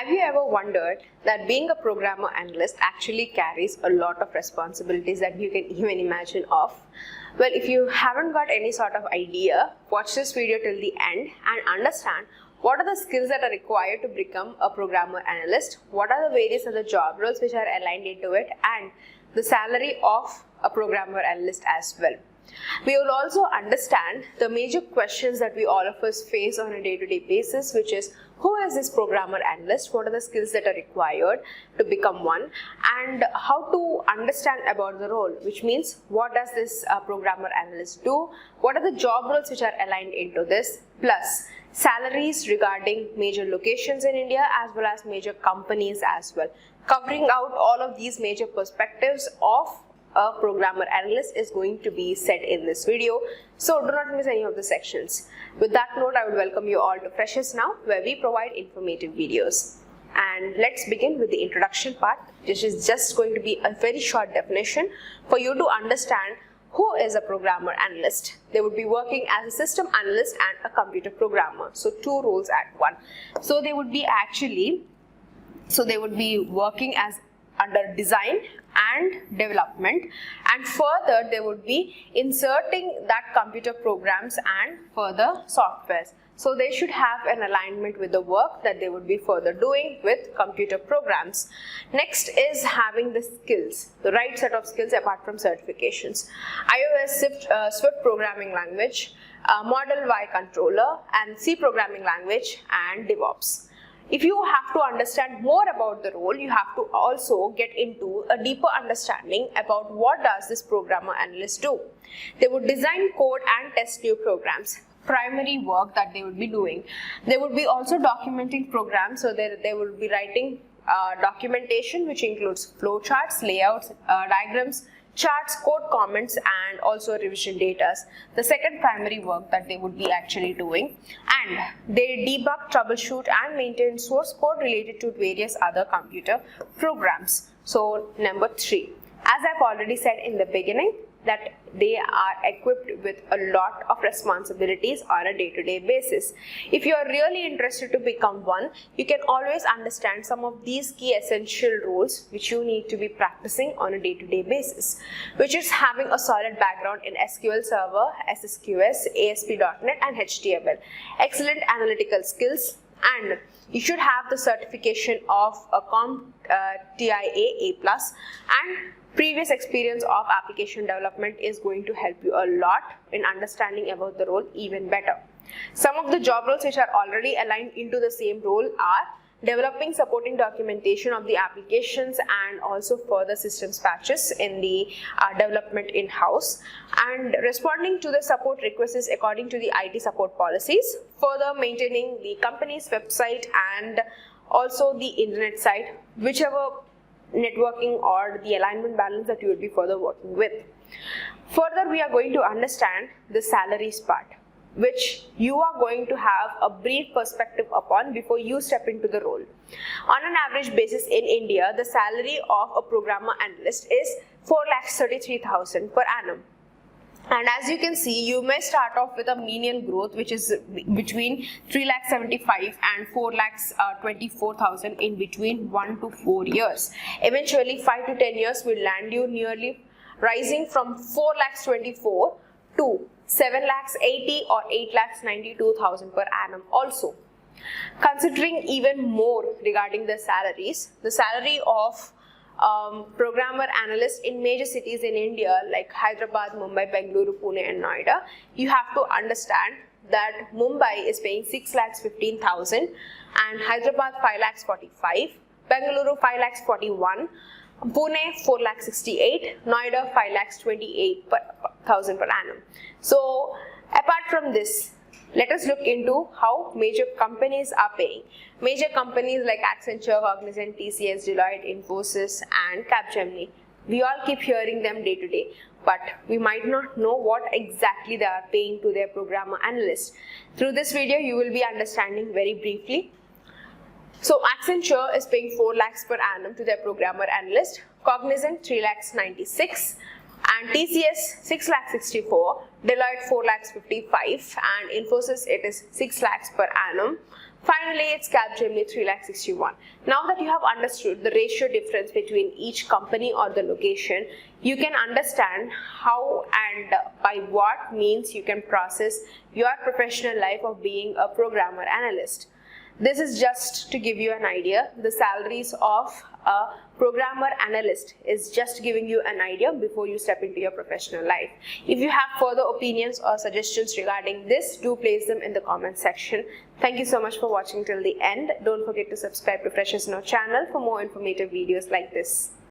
Have you ever wondered that being a programmer analyst actually carries a lot of responsibilities that you can even imagine of? Well, if you haven't got any sort of idea, watch this video till the end and understand what are the skills that are required to become a programmer analyst, what are the various other job roles which are aligned into it, and the salary of a programmer analyst as well. We will also understand the major questions that we all of us face on a day-to-day basis, which is who is this programmer analyst, what are the skills that are required to become one, and how to understand about the role, which means what does this programmer analyst do, what are the job roles which are aligned into this, plus salaries regarding major locations in India as well as major companies as well. Covering out all of these major perspectives of a programmer analyst is going to be said in this video, so do not miss any of the sections. With that note, I would welcome you all to Freshers Now, where we provide informative videos. And let's begin with the introduction part, which is just going to be a very short definition for you to understand who is a programmer analyst. They would be working as a system analyst and a computer programmer, so two roles at one. So they would be working as under design and development, and further they would be inserting that computer programs and further softwares. So they should have an alignment with the work that they would be further doing with computer programs. Next is having the skills, the right set of skills apart from certifications. iOS Swift programming language, Model Y controller, and C programming language, and DevOps. If you have to understand more about the role, you have to also get into a deeper understanding about what does this programmer analyst do. They would design, code and test new programs, primary work that they would be doing. They would be also documenting programs, so they would be writing documentation which includes flowcharts, layouts, diagrams, charts, code comments, and also revision data. The second primary work that they would be actually doing, and they debug, troubleshoot and maintain source code related to various other computer programs. So number 3, as I've already said in the beginning, that they are equipped with a lot of responsibilities on a day-to-day basis. If you are really interested to become one, you can always understand some of these key essential roles which you need to be practicing on a day-to-day basis, which is having a solid background in SQL Server, SSQS, ASP.NET and HTML, excellent analytical skills, and you should have the certification of a CompTIA A+, and previous experience of application development is going to help you a lot in understanding about the role even better. Some of the job roles which are already aligned into the same role are developing, supporting documentation of the applications and also further systems patches in the development in-house, and responding to the support requests according to the IT support policies, further maintaining the company's website and also the internet site, whichever networking or the alignment balance that you will be further working with. Further, we are going to understand the salaries part, which you are going to have a brief perspective upon before you step into the role. On an average basis in India, the salary of a programmer analyst is 4,33,000 per annum. And as you can see, you may start off with a median growth which is between 3,75,000 and 4,24,000 in between 1 to 4 years. Eventually 5 to 10 years will land you nearly rising from 4,24,000 to 7,80,000 or 8,92,000 per annum also. Considering even more regarding the salaries, the salary of programmer analyst in major cities in India like Hyderabad, Mumbai, Bengaluru, Pune and Noida, you have to understand that Mumbai is paying 6,15,000 and Hyderabad 5,45,000, Bengaluru 5,41,000, Pune 4,68,000, Noida 5,28,000 per annum. So apart from this, let us look into how major companies are paying. Major companies like Accenture, Cognizant, TCS, Deloitte, Infosys and Capgemini. We all keep hearing them day to day, but we might not know what exactly they are paying to their programmer analyst. Through this video, you will be understanding very briefly. So Accenture is paying 4 lakhs per annum to their programmer analyst, Cognizant 3,96,000 and TCS 6,64,000, Deloitte 4,55,000 and Infosys it is 6 lakhs per annum Finally, it's Capgemini 361. Now that you have understood the ratio difference between each company or the location, you can understand how and by what means you can process your professional life of being a programmer analyst. This is just to give you an idea. The salaries of a programmer analyst is just giving you an idea before you step into your professional life. If you have further opinions or suggestions regarding this, do place them in the comment section. Thank you so much for watching till the end. Don't forget to subscribe to Freshers in our channel for more informative videos like this.